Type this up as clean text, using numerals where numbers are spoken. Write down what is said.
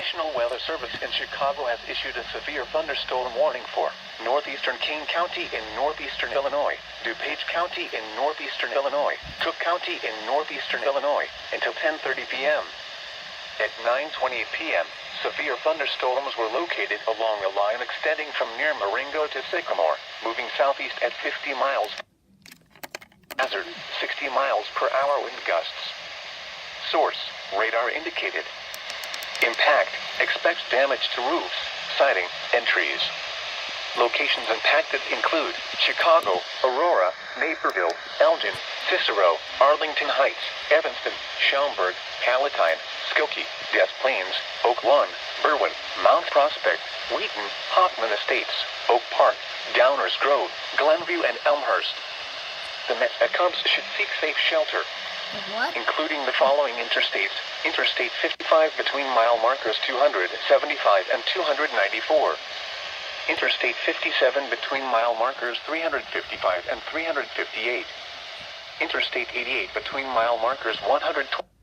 National Weather Service in Chicago has issued a severe thunderstorm warning for northeastern Kane County in northeastern Illinois, DuPage County in northeastern Illinois, Cook County in northeastern Illinois, until 10:30 p.m. At 9:28 p.m., severe thunderstorms were located along a line extending from near Marengo to Sycamore, moving southeast at 50 miles. Hazard, 60 miles per hour wind gusts. Source, radar indicated. Impact, expects damage to roofs, siding, and trees. Locations impacted include Chicago, Aurora, Naperville, Elgin, Cicero, Arlington Heights, Evanston, Schaumburg, Palatine, Skokie, Des Plaines, Oak Lawn, Berwyn, Mount Prospect, Wheaton, Hoffman Estates, Oak Park, Downers Grove, Glenview, and Elmhurst. The Cubs should seek safe shelter, including the following interstates: Interstate 55 between mile markers 275 and 294. Interstate 57 between mile markers 355 and 358. Interstate 88 between mile markers 120.